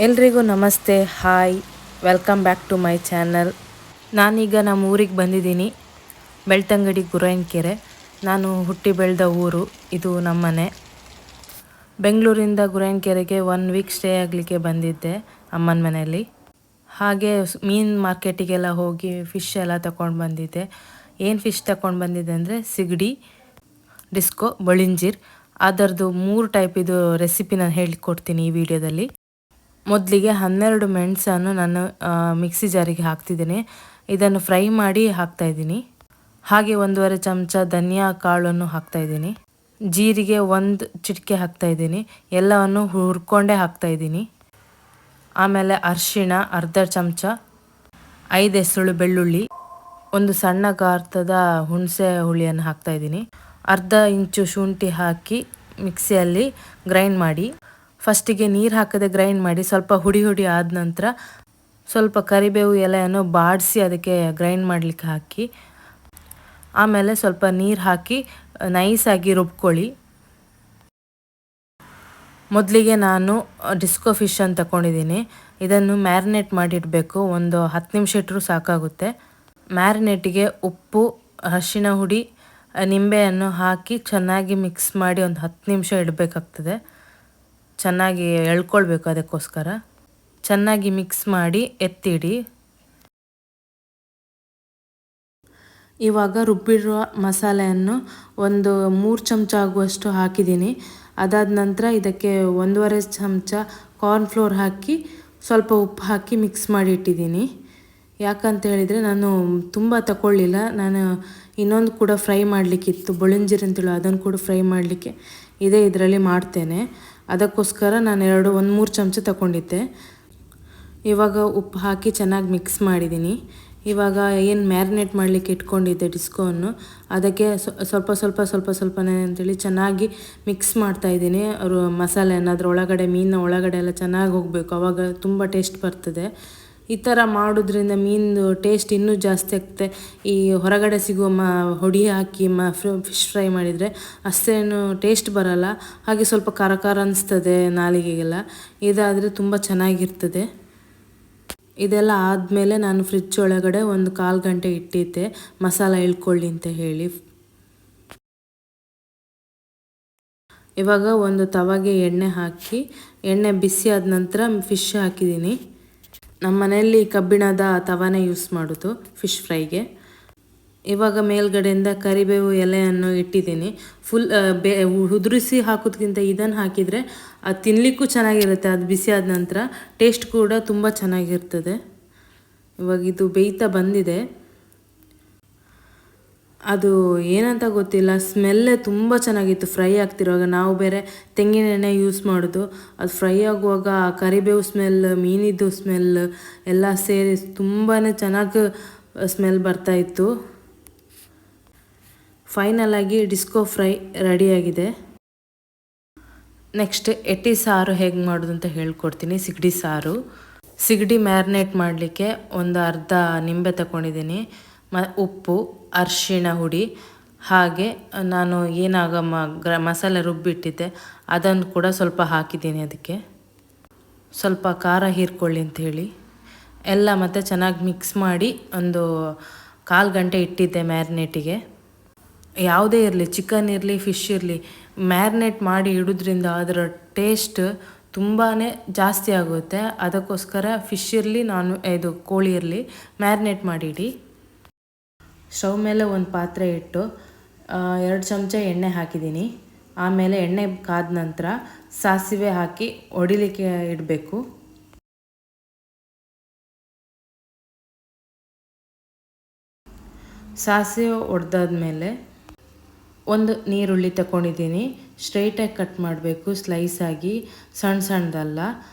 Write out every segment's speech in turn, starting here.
ಎಲ್ರಿಗೂ ನಮಸ್ತೆ, hi, welcome back to my channel. ನಾನೀಗ ನಮ್ಮ ಊರಿಗೆ ಬಂದಿದ್ದೀನಿ. ಬೆಳ್ತಂಗಡಿ ಗುರಾಯನಕೆರೆ. ನಾನು ಹುಟ್ಟಿ ಬೆಳೆದ ಊರು ಇದು. ನಮ್ಮನೆ ಬೆಂಗಳೂರಿಂದ ಗುರಾಯನಕೆರೆಗೆ 1 ವೀಕ್ ಸ್ಟೇ ಆಗಲಿಕ್ಕೆ ಬಂದಿದ್ದೆ ಅಮ್ಮನ ಮನೆಯಲ್ಲಿ. ಹಾಗೆ ಮೀನು ಮಾರ್ಕೆಟಿಗೆಲ್ಲ ಹೋಗಿ ಫಿಶ್ ಎಲ್ಲ ತಗೊಂಡು ಬಂದಿದ್ದೆ. ಏನು ಫಿಶ್ ತಗೊಂಡು ಬಂದಿದ್ದೆ ಅಂದರೆ ಸಿಗಡಿ, ಡಿಸ್ಕೋ, ಬಳಿಂಜಿರ್. ಅದರದ್ದು 3 ಟೈಪ್ ಇದು ರೆಸಿಪಿ ನಾನು ಹೇಳಿಕೊಡ್ತೀನಿ ಈ ವಿಡಿಯೋದಲ್ಲಿ. ಮೊದಲಿಗೆ 12 ಮೆಣಸನ್ನು ನಾನು ಮಿಕ್ಸಿ ಜಾರಿಗೆ ಹಾಕ್ತಿದ್ದೀನಿ. ಇದನ್ನು ಫ್ರೈ ಮಾಡಿ ಹಾಕ್ತಾಯಿದ್ದೀನಿ. ಹಾಗೆ 1.5 ಚಮಚ ಧನಿಯಾ ಕಾಳನ್ನು ಹಾಕ್ತಾಯಿದ್ದೀನಿ. ಜೀರಿಗೆ 1 ಚಿಟಿಕೆ ಹಾಕ್ತಾಯಿದ್ದೀನಿ. ಎಲ್ಲವನ್ನು ಹುರ್ಕೊಂಡೇ ಹಾಕ್ತಾಯಿದ್ದೀನಿ. ಆಮೇಲೆ ಅರಿಶಿಣ ಅರ್ಧ ಚಮಚ, 5 ಎಸಳು ಬೆಳ್ಳುಳ್ಳಿ, 1 ಸಣ್ಣ ಗಾತ್ರದ ಹುಣಸೆ ಹುಳಿಯನ್ನು ಹಾಕ್ತಾಯಿದ್ದೀನಿ. ಅರ್ಧ ಇಂಚು ಶುಂಠಿ ಹಾಕಿ ಮಿಕ್ಸಿಯಲ್ಲಿ ಗ್ರೈಂಡ್ ಮಾಡಿ. ಫಸ್ಟಿಗೆ ನೀರು ಹಾಕದೆ ಗ್ರೈಂಡ್ ಮಾಡಿ ಸ್ವಲ್ಪ ಹುಡಿ ಆದ ನಂತರ ಸ್ವಲ್ಪ ಕರಿಬೇವು ಎಲೆಯನ್ನು ಬಾಡಿಸಿ ಅದಕ್ಕೆ ಗ್ರೈಂಡ್ ಮಾಡಲಿಕ್ಕೆ ಹಾಕಿ, ಆಮೇಲೆ ಸ್ವಲ್ಪ ನೀರು ಹಾಕಿ ನೈಸಾಗಿ ರುಬ್ಕೊಳ್ಳಿ. ಮೊದಲಿಗೆ ನಾನು ಡಿಸ್ಕೋ ಫಿಶ್ ಅಂತ ತಗೊಂಡಿದ್ದೀನಿ. ಇದನ್ನು ಮ್ಯಾರಿನೇಟ್ ಮಾಡಿಡಬೇಕು. ಒಂದು 10 ನಿಮಿಷ ಇಟ್ಟರೂ ಸಾಕಾಗುತ್ತೆ. ಮ್ಯಾರಿನೇಟಿಗೆ ಉಪ್ಪು, ಅರಿಶಿಣ ಹುಡಿ, ನಿಂಬೆಯನ್ನು ಹಾಕಿ ಚೆನ್ನಾಗಿ ಮಿಕ್ಸ್ ಮಾಡಿ ಒಂದು 10 ನಿಮಿಷ ಇಡಬೇಕಾಗ್ತದೆ. ಚೆನ್ನಾಗಿ ಎಳ್ಕೊಳ್ಬೇಕು. ಅದಕ್ಕೋಸ್ಕರ ಚೆನ್ನಾಗಿ ಮಿಕ್ಸ್ ಮಾಡಿ ಎತ್ತಿಡಿ. ಇವಾಗ ರುಬ್ಬಿರುವ ಮಸಾಲೆಯನ್ನು ಒಂದು 3 ಚಮಚ ಆಗುವಷ್ಟು ಹಾಕಿದ್ದೀನಿ. ಅದಾದ ನಂತರ ಇದಕ್ಕೆ 1.5 ಚಮಚ ಕಾರ್ನ್ಫ್ಲೋರ್ ಹಾಕಿ ಸ್ವಲ್ಪ ಉಪ್ಪು ಹಾಕಿ ಮಿಕ್ಸ್ ಮಾಡಿ ಇಟ್ಟಿದ್ದೀನಿ. ಯಾಕಂತ ಹೇಳಿದರೆ ನಾನು ತುಂಬ ತಗೊಳ್ಳಿಲ್ಲ. ನಾನು ಇನ್ನೊಂದು ಕೂಡ ಫ್ರೈ ಮಾಡಲಿಕ್ಕಿತ್ತು, ಬಳಿಂಜಿರ್ ಅಂತೇಳಿ, ಅದನ್ನು ಕೂಡ ಫ್ರೈ ಮಾಡಲಿಕ್ಕೆ ಇದರಲ್ಲಿ ಮಾಡ್ತೇನೆ. ಅದಕ್ಕೋಸ್ಕರ ನಾನು 1-3 ಚಮಚ ತಗೊಂಡಿದ್ದೆ. ಇವಾಗ ಉಪ್ಪು ಹಾಕಿ ಚೆನ್ನಾಗಿ ಮಿಕ್ಸ್ ಮಾಡಿದ್ದೀನಿ. ಇವಾಗ ಏನು ಮ್ಯಾರಿನೇಟ್ ಮಾಡಲಿಕ್ಕೆ ಇಟ್ಕೊಂಡಿದ್ದೆ ಡಿಸ್ಕೋವನ್ನು, ಅದಕ್ಕೆ ಸ್ವಲ್ಪನೇ ಅಂತೇಳಿ ಚೆನ್ನಾಗಿ ಮಿಕ್ಸ್ ಮಾಡ್ತಾಯಿದ್ದೀನಿ. ಮಸಾಲೆಯನ್ನು ಅದರ ಒಳಗಡೆ, ಮೀನಿನ ಒಳಗಡೆ ಎಲ್ಲ ಚೆನ್ನಾಗಿ ಹೋಗಬೇಕು. ಆವಾಗ ತುಂಬ ಟೇಸ್ಟ್ ಬರ್ತದೆ. ಈ ಥರ ಮಾಡೋದ್ರಿಂದ ಮೀನು ಟೇಸ್ಟ್ ಇನ್ನೂ ಜಾಸ್ತಿ ಆಗ್ತದೆ. ಈ ಹೊರಗಡೆ ಸಿಗುವ ಹುಡಿ ಹಾಕಿ ಫಿಶ್ ಫ್ರೈ ಮಾಡಿದರೆ ಅಷ್ಟೇನು ಟೇಸ್ಟ್ ಬರಲ್ಲ. ಹಾಗೆ ಸ್ವಲ್ಪ ಖಾರ ಅನಿಸ್ತದೆ ನಾಲಿಗೆಗೆಲ್ಲ. ಇದಾದರೆ ತುಂಬ ಚೆನ್ನಾಗಿರ್ತದೆ. ಇದೆಲ್ಲ ಆದಮೇಲೆ ನಾನು ಫ್ರಿಜ್ ಒಳಗಡೆ 1/4 ಗಂಟೆ ಇಟ್ಟಿದ್ದೆ ಮಸಾಲ ಇಳ್ಕೊಳ್ಳಿ ಅಂತ ಹೇಳಿ. ಇವಾಗ ಒಂದು ತವಾಗೆ ಎಣ್ಣೆ ಹಾಕಿ, ಎಣ್ಣೆ ಬಿಸಿ ಆದ ನಂತರ ಫಿಶ್ ಹಾಕಿದ್ದೀನಿ. ನಮ್ಮ ಮನೆಯಲ್ಲಿ ಕಬ್ಬಿಣದ ತವಾನೇ ಯೂಸ್ ಮಾಡೋದು ಫಿಶ್ ಫ್ರೈಗೆ. ಇವಾಗ ಮೇಲ್ಗಡೆಯಿಂದ ಕರಿಬೇವು ಎಲೆಯನ್ನು ಇಟ್ಟಿದ್ದೀನಿ. ಫುಲ್ ಉದುರಿಸಿ ಹಾಕೋದ್ಕಿಂತ ಇದನ್ನು ಹಾಕಿದರೆ ಅದು ತಿನ್ನಲಿಕ್ಕೂ ಚೆನ್ನಾಗಿರುತ್ತೆ. ಅದು ಬಿಸಿ ಆದ ನಂತರ ಟೇಸ್ಟ್ ಕೂಡ ತುಂಬ ಚೆನ್ನಾಗಿರ್ತದೆ. ಇವಾಗ ಇದು ಬೇಯ್ತಾ ಬಂದಿದೆ. ಅದು ಏನಂತ ಗೊತ್ತಿಲ್ಲ, ಸ್ಮೆಲ್ಲೇ ತುಂಬ ಚೆನ್ನಾಗಿತ್ತು ಫ್ರೈ ಆಗ್ತಿರುವಾಗ. ನಾವು ಬೇರೆ ತೆಂಗಿನ ಎಣ್ಣೆ ಯೂಸ್ ಮಾಡೋದು. ಅದು ಫ್ರೈ ಆಗುವಾಗ ಕರಿಬೇವು ಸ್ಮೆಲ್, ಮೀನಿದ್ದು ಸ್ಮೆಲ್ ಎಲ್ಲ ಸೇರಿ ತುಂಬಾ ಚೆನ್ನಾಗಿ ಸ್ಮೆಲ್ ಬರ್ತಾಯಿತ್ತು. ಫೈನಲಾಗಿ ಡಿಸ್ಕೋ ಫ್ರೈ ರೆಡಿಯಾಗಿದೆ. ನೆಕ್ಸ್ಟ್ ಎಟ್ಟಿ ಸಾರು ಹೇಗೆ ಮಾಡೋದು ಅಂತ ಹೇಳ್ಕೊಡ್ತೀನಿ. ಸಿಗಡಿ ಸಾರು. ಸಿಗಡಿ ಮ್ಯಾರಿನೇಟ್ ಮಾಡಲಿಕ್ಕೆ ಒಂದು ಅರ್ಧ ನಿಂಬೆ ತಗೊಂಡಿದ್ದೀನಿ. ಉಪ್ಪು, ಅರಿಶಿಣ ಹುಡಿ, ಹಾಗೆ ನಾನು ಏನಾಗ ಮಸಾಲೆ ರುಬ್ಬಿಟ್ಟಿದ್ದೆ ಅದನ್ನು ಕೂಡ ಸ್ವಲ್ಪ ಹಾಕಿದ್ದೀನಿ. ಅದಕ್ಕೆ ಸ್ವಲ್ಪ ಖಾರ ಹೀರ್ಕೊಳ್ಳಿ ಅಂಥೇಳಿ ಎಲ್ಲ ಮತ್ತು ಚೆನ್ನಾಗಿ ಮಿಕ್ಸ್ ಮಾಡಿ ಒಂದು 1/4 ಗಂಟೆ ಇಟ್ಟಿದ್ದೆ ಮ್ಯಾರಿನೇಟಿಗೆ. ಯಾವುದೇ ಇರಲಿ, ಚಿಕನ್ ಇರಲಿ, ಫಿಶ್ ಇರಲಿ, ಮ್ಯಾರಿನೇಟ್ ಮಾಡಿ ಇಡೋದ್ರಿಂದ ಅದರ ಟೇಸ್ಟ್ ತುಂಬಾ ಜಾಸ್ತಿ ಆಗುತ್ತೆ. ಅದಕ್ಕೋಸ್ಕರ ಫಿಶ್ ಇರಲಿ, ಇದು ಕೋಳಿ ಇರಲಿ, ಮ್ಯಾರಿನೇಟ್ ಮಾಡಿಡಿ. ಸ್ಟವ್ ಮೇಲೆ ಒಂದು ಪಾತ್ರೆ ಇಟ್ಟು 2 ಚಮಚ ಎಣ್ಣೆ ಹಾಕಿದ್ದೀನಿ. ಆಮೇಲೆ ಎಣ್ಣೆ ಕಾದ ನಂತರ ಸಾಸಿವೆ ಹಾಕಿ ಒಡಿಲಿಕ್ಕೆ ಇಡಬೇಕು. ಸಾಸಿವೆ ಒಡೆದಾದ್ಮೇಲೆ ಒಂದು ನೀರುಳ್ಳಿ ತಗೊಂಡಿದ್ದೀನಿ. ಸ್ಟ್ರೈಟಾಗಿ ಕಟ್ ಮಾಡಬೇಕು, ಸ್ಲೈಸಾಗಿ, ಸಣ್ಣದಲ್ಲ.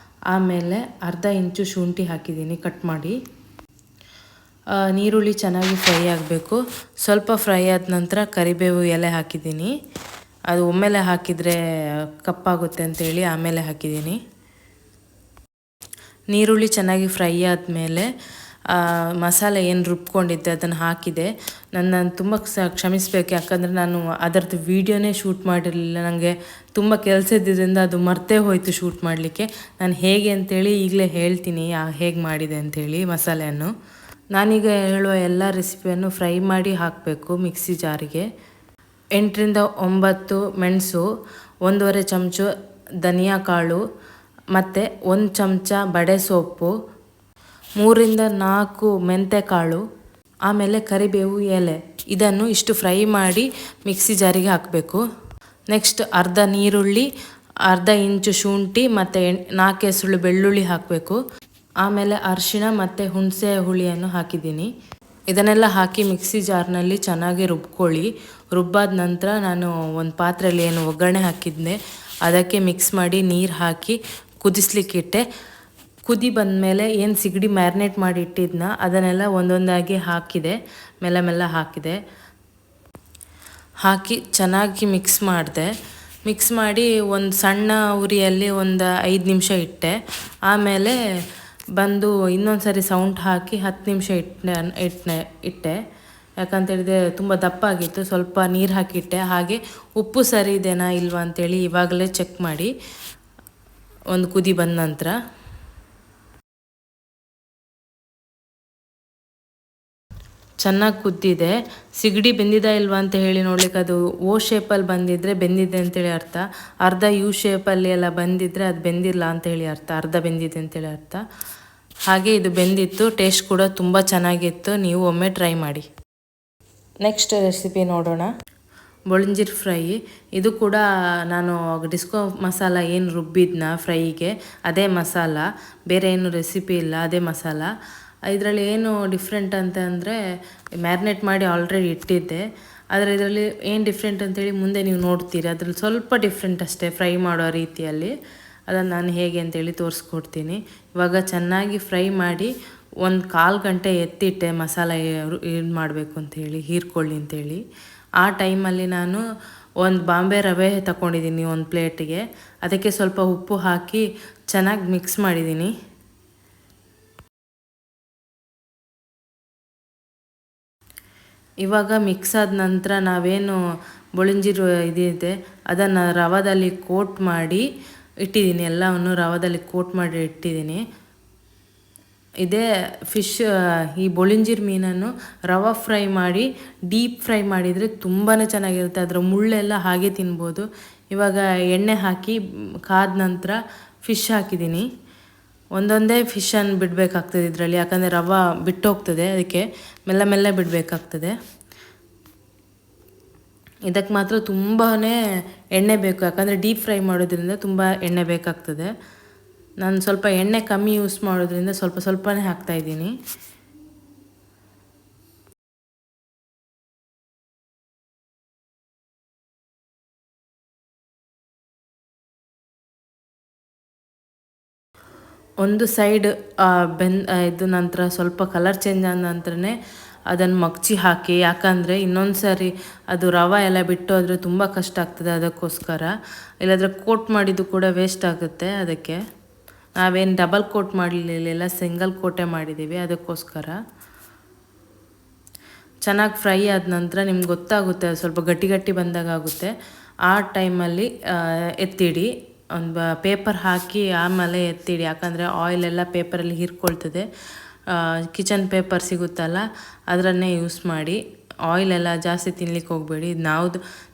ಆಮೇಲೆ ಅರ್ಧ ಇಂಚು ಶುಂಠಿ ಹಾಕಿದ್ದೀನಿ ಕಟ್ ಮಾಡಿ. ನೀರುಳ್ಳಿ ಚೆನ್ನಾಗಿ ಫ್ರೈ ಆಗಬೇಕು. ಸ್ವಲ್ಪ ಫ್ರೈ ಆದ ನಂತರ ಕರಿಬೇವು ಎಲೆ ಹಾಕಿದ್ದೀನಿ. ಅದು ಒಮ್ಮೆಲೆ ಹಾಕಿದರೆ ಕಪ್ಪಾಗುತ್ತೆ ಅಂತೇಳಿ ಆಮೇಲೆ ಹಾಕಿದ್ದೀನಿ. ನೀರುಳ್ಳಿ ಚೆನ್ನಾಗಿ ಫ್ರೈ ಆದಮೇಲೆ ಮಸಾಲೆ ಏನು ರುಬ್ಕೊಂಡಿದ್ದೆ ಅದನ್ನು ಹಾಕಿದೆ. ನಾನು ತುಂಬ ಕ್ಷಮಿಸಬೇಕು, ಯಾಕಂದರೆ ನಾನು ಅದರದ್ದು ವೀಡಿಯೋನೇ ಶೂಟ್ ಮಾಡಿರಲಿಲ್ಲ. ನನಗೆ ತುಂಬ ಕೆಲಸ ಇದ್ದಿದ್ದರಿಂದ ಅದು ಮರ್ತೇ ಹೋಯಿತು ಶೂಟ್ ಮಾಡಲಿಕ್ಕೆ. ನಾನು ಹೇಗೆ ಅಂತೇಳಿ ಈಗಲೇ ಹೇಳ್ತೀನಿ, ಹೇಗೆ ಮಾಡಿದೆ ಅಂಥೇಳಿ ಮಸಾಲೆಯನ್ನು. ನಾನೀಗ ಹೇಳುವ ಎಲ್ಲ ರೆಸಿಪಿಯನ್ನು ಫ್ರೈ ಮಾಡಿ ಹಾಕಬೇಕು ಮಿಕ್ಸಿ ಜಾರಿಗೆ. 8ರಿಂದ 9 ಮೆಣಸು, 1/2 ಚಮಚ ಧನಿಯಾ ಕಾಳು ಮತ್ತು 1 ಚಮಚ ಬಡೆ ಸೊಪ್ಪು, 3ರಿಂದ 4 ಮೆಂತ್ಯ ಕಾಳು, ಆಮೇಲೆ ಕರಿಬೇವು ಎಲೆ. ಇದನ್ನು ಇಷ್ಟು ಫ್ರೈ ಮಾಡಿ ಮಿಕ್ಸಿ ಜಾರಿಗೆ ಹಾಕಬೇಕು. ನೆಕ್ಸ್ಟ್ ಅರ್ಧ ನೀರುಳ್ಳಿ, ಅರ್ಧ ಇಂಚು ಶುಂಠಿ ಮತ್ತು 4 ಎಸಳು ಬೆಳ್ಳುಳ್ಳಿ ಹಾಕಬೇಕು. ಆಮೇಲೆ ಅರಿಶಿಣ ಮತ್ತು ಹುಣಸೆ ಹುಳಿಯನ್ನು ಹಾಕಿದ್ದೀನಿ. ಇದನ್ನೆಲ್ಲ ಹಾಕಿ ಮಿಕ್ಸಿ ಜಾರ್ನಲ್ಲಿ ಚೆನ್ನಾಗಿ ರುಬ್ಕೊಳ್ಳಿ. ರುಬ್ಬಾದ ನಂತರ ನಾನು ಒಂದು ಪಾತ್ರೆಯಲ್ಲಿ ಏನು ಒಗ್ಗರಣೆ ಹಾಕಿದ್ದೆ ಅದಕ್ಕೆ ಮಿಕ್ಸ್ ಮಾಡಿ ನೀರು ಹಾಕಿ ಕುದಿಸ್ಲಿಕ್ಕಿಟ್ಟೆ. ಕುದಿ ಬಂದಮೇಲೆ ಏನು ಸಿಗಡಿ ಮ್ಯಾರಿನೇಟ್ ಮಾಡಿ ಇಟ್ಟಿದ್ನ ಅದನ್ನೆಲ್ಲ ಒಂದೊಂದಾಗಿ ಹಾಕಿದೆ, ಮೆಲ್ಲ ಹಾಕಿದೆ. ಹಾಕಿ ಚೆನ್ನಾಗಿ ಮಿಕ್ಸ್ ಮಾಡಿದೆ. ಮಿಕ್ಸ್ ಮಾಡಿ ಒಂದು ಸಣ್ಣ ಉರಿಯಲ್ಲಿ ಒಂದು 5 ನಿಮಿಷ ಇಟ್ಟೆ. ಆಮೇಲೆ ಬಂದು ಇನ್ನೊಂದು ಸರಿ ಸೌಂಡ್ ಹಾಕಿ 10 ನಿಮಿಷ ಇಟ್ಟೆ. ಯಾಕಂತೇಳಿದರೆ ತುಂಬ ದಪ್ಪ ಆಗಿತ್ತು, ಸ್ವಲ್ಪ ನೀರು ಹಾಕಿಟ್ಟೆ. ಹಾಗೆ ಉಪ್ಪು ಸರಿ ಇದೆನಾ ಇಲ್ವಾ ಅಂತೇಳಿ ಇವಾಗಲೇ ಚೆಕ್ ಮಾಡಿ ಒಂದು ಕುದಿ ಬಂದ ನಂತರ. ಚೆನ್ನಾಗಿ ಕುದ್ದಿದೆ. ಸಿಗಡಿ ಬೆಂದಿದ ಇಲ್ವಾ ಅಂತ ಹೇಳಿ ನೋಡ್ಲಿಕ್ಕೆ ಅದು ಓ ಶೇಪಲ್ಲಿ ಬಂದಿದ್ದರೆ ಬೆಂದಿದೆ ಅಂತೇಳಿ ಅರ್ಥ. ಅರ್ಧ ಯು ಶೇಪಲ್ಲಿ ಎಲ್ಲ ಬಂದಿದ್ದರೆ ಅದು ಬೆಂದಿಲ್ಲ ಅಂತೇಳಿ ಅರ್ಥ, ಅರ್ಧ ಬೆಂದಿದೆ ಅಂತೇಳಿ ಅರ್ಥ. ಹಾಗೆ ಇದು ಬೆಂದಿತ್ತು, ಟೇಸ್ಟ್ ಕೂಡ ತುಂಬ ಚೆನ್ನಾಗಿತ್ತು. ನೀವು ಒಮ್ಮೆ ಟ್ರೈ ಮಾಡಿ. ನೆಕ್ಸ್ಟ್ ರೆಸಿಪಿ ನೋಡೋಣ. ಬೊಳಂಜಿರ್ ಫ್ರೈ. ಇದು ಕೂಡ ನಾನು ಡಿಸ್ಕೋ ಮಸಾಲ ಏನು ರುಬ್ಬಿದ್ನ ಫ್ರೈಗೆ ಅದೇ ಮಸಾಲ, ಬೇರೆ ಏನು ರೆಸಿಪಿ ಇಲ್ಲ, ಅದೇ ಮಸಾಲ. ಇದರಲ್ಲಿ ಏನು ಡಿಫ್ರೆಂಟ್ ಅಂತ ಅಂದರೆ ಮ್ಯಾರಿನೇಟ್ ಮಾಡಿ ಆಲ್ರೆಡಿ ಇಟ್ಟಿದ್ದೆ. ಆದರೆ ಇದರಲ್ಲಿ ಏನು ಡಿಫ್ರೆಂಟ್ ಅಂತೇಳಿ ಮುಂದೆ ನೀವು ನೋಡ್ತೀರಿ. ಅದರಲ್ಲಿ ಸ್ವಲ್ಪ ಡಿಫ್ರೆಂಟ್ ಅಷ್ಟೇ ಫ್ರೈ ಮಾಡೋ ರೀತಿಯಲ್ಲಿ. ಅದನ್ನು ನಾನು ಹೇಗೆ ಅಂತೇಳಿ ತೋರಿಸ್ಕೊಡ್ತೀನಿ. ಇವಾಗ ಚೆನ್ನಾಗಿ ಫ್ರೈ ಮಾಡಿ 1/4 ಗಂಟೆ ಎತ್ತಿಟ್ಟೆ ಮಸಾಲ ಏನು ಮಾಡಬೇಕು ಅಂಥೇಳಿ, ಹೀರ್ಕೊಳ್ಳಿ ಅಂಥೇಳಿ. ಆ ಟೈಮಲ್ಲಿ ನಾನು ಒಂದು ಬಾಂಬೆ ರವೆ ತಗೊಂಡಿದ್ದೀನಿ ಒಂದು ಪ್ಲೇಟಿಗೆ. ಅದಕ್ಕೆ ಸ್ವಲ್ಪ ಉಪ್ಪು ಹಾಕಿ ಚೆನ್ನಾಗಿ ಮಿಕ್ಸ್ ಮಾಡಿದ್ದೀನಿ. ಇವಾಗ ಮಿಕ್ಸ್ ಆದ ನಂತರ ನಾವೇನು ಬೊಳಂಜಿರು ಇದಿದೆ ಅದನ್ನು ರವದಲ್ಲಿ ಕೋಟ್ ಮಾಡಿ ಇಟ್ಟಿದ್ದೀನಿ. ಎಲ್ಲವನ್ನು ರವದಲ್ಲಿ ಕೋಟ್ ಮಾಡಿ ಇಟ್ಟಿದ್ದೀನಿ. ಇದೇ ಫಿಶ್, ಈ ಬೊಳಂಜಿರ್ ಮೀನನ್ನು ರವೆ ಫ್ರೈ ಮಾಡಿ ಡೀಪ್ ಫ್ರೈ ಮಾಡಿದರೆ ತುಂಬಾ ಚೆನ್ನಾಗಿರುತ್ತೆ. ಅದರ ಮುಳ್ಳೆಲ್ಲ ಹಾಗೆ ತಿನ್ಬೋದು. ಇವಾಗ ಎಣ್ಣೆ ಹಾಕಿ ಕಾದ ನಂತರ ಫಿಶ್ ಹಾಕಿದ್ದೀನಿ. ಒಂದೊಂದೇ ಫಿಶನ್ನು ಬಿಡಬೇಕಾಗ್ತದೆ ಇದರಲ್ಲಿ, ಯಾಕಂದರೆ ರವೆ ಬಿಟ್ಟೋಗ್ತದೆ, ಅದಕ್ಕೆ ಮೆಲ್ಲ ಬಿಡಬೇಕಾಗ್ತದೆ. ಇದಕ್ಕೆ ಮಾತ್ರ ತುಂಬಾ ಎಣ್ಣೆ ಬೇಕು, ಯಾಕಂದರೆ ಡೀಪ್ ಫ್ರೈ ಮಾಡೋದ್ರಿಂದ ತುಂಬ ಎಣ್ಣೆ ಬೇಕಾಗ್ತದೆ. ನಾನು ಸ್ವಲ್ಪ ಎಣ್ಣೆ ಕಮ್ಮಿ ಯೂಸ್ ಮಾಡೋದ್ರಿಂದ ಸ್ವಲ್ಪನೇ ಹಾಕ್ತಾಯಿದ್ದೀನಿ. ಒಂದು ಸೈಡ್ ಇದು ನಂತರ ಸ್ವಲ್ಪ ಕಲರ್ ಚೇಂಜ್ ಆದ ನಂತರನೇ ಅದನ್ನು ಮಗ್ಚಿ ಹಾಕಿ, ಯಾಕಂದರೆ ಇನ್ನೊಂದು ಸಾರಿ ಅದು ರವೆ ಎಲ್ಲ ಬಿಟ್ಟೋದ್ರೆ ತುಂಬ ಕಷ್ಟ ಆಗ್ತದೆ. ಅದಕ್ಕೋಸ್ಕರ ಇಲ್ಲಾಂದರೆ ಕೋಟ್ ಮಾಡಿದ್ದು ಕೂಡ ವೇಸ್ಟ್ ಆಗುತ್ತೆ. ಅದಕ್ಕೆ ನಾವೇನು ಡಬಲ್ ಕೋಟ್ ಮಾಡಲಿಲ್ಲ, ಸಿಂಗಲ್ ಕೋಟೇ ಮಾಡಿದ್ದೀವಿ. ಅದಕ್ಕೋಸ್ಕರ ಚೆನ್ನಾಗಿ ಫ್ರೈ ಆದ ನಂತರ ನಿಮ್ಗೆ ಗೊತ್ತಾಗುತ್ತೆ, ಸ್ವಲ್ಪ ಗಟ್ಟಿ ಬಂದಾಗ ಆಗುತ್ತೆ. ಆ ಟೈಮಲ್ಲಿ ಎತ್ತಿಡಿ, ಒಂದು ಪೇಪರ್ ಹಾಕಿ ಆಮೇಲೆ ಎತ್ತಿಡಿ. ಯಾಕಂದರೆ ಆಯಿಲೆಲ್ಲ ಪೇಪರಲ್ಲಿ ಹೀರ್ಕೊಳ್ತದೆ. ಕಿಚನ್ ಪೇಪರ್ ಸಿಗುತ್ತಲ್ಲ ಅದರನ್ನೇ ಯೂಸ್ ಮಾಡಿ. ಆಯಿಲೆಲ್ಲ ಜಾಸ್ತಿ ತಿನ್ಲಿಕ್ಕೆ ಹೋಗಬೇಡಿ. ನಾವು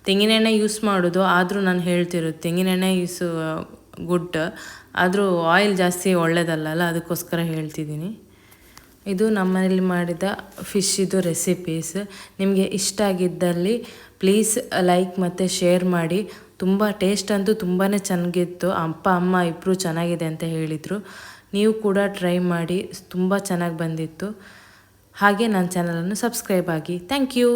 ತೆಂಗಿನೆಣ್ಣೆ ಯೂಸ್ ಮಾಡೋದು, ಆದರೂ ನಾನು ಹೇಳ್ತಿರೋದು ತೆಂಗಿನೆಣ್ಣೆ ಯೂಸ್ ಗುಡ್, ಆದರೂ ಆಯಿಲ್ ಜಾಸ್ತಿ ಒಳ್ಳೆಯದಲ್ಲ, ಅದಕ್ಕೋಸ್ಕರ ಹೇಳ್ತಿದ್ದೀನಿ. ಇದು ನಮ್ಮನೇಲಿ ಮಾಡಿದ ಫಿಶ್ಶಿದು ರೆಸಿಪೀಸ್. ನಿಮಗೆ ಇಷ್ಟ ಆಗಿದ್ದಲ್ಲಿ ಪ್ಲೀಸ್ ಲೈಕ್ ಮತ್ತು ಶೇರ್ ಮಾಡಿ. ತುಂಬ ಟೇಸ್ಟ್ ಅಂತೂ ತುಂಬಾ ಚೆನ್ನಾಗಿತ್ತು. ಅಪ್ಪ ಅಮ್ಮ ಇಬ್ಬರು ಚೆನ್ನಾಗಿದೆ ಅಂತ ಹೇಳಿದರು. ನೀವು ಕೂಡ ಟ್ರೈ ಮಾಡಿ, ತುಂಬ ಚೆನ್ನಾಗಿ ಬಂದಿತ್ತು. ಹಾಗೆ ನನ್ನ ಚಾನಲನ್ನು ಸಬ್ಸ್ಕ್ರೈಬ್ ಆಗಿ. Thank you.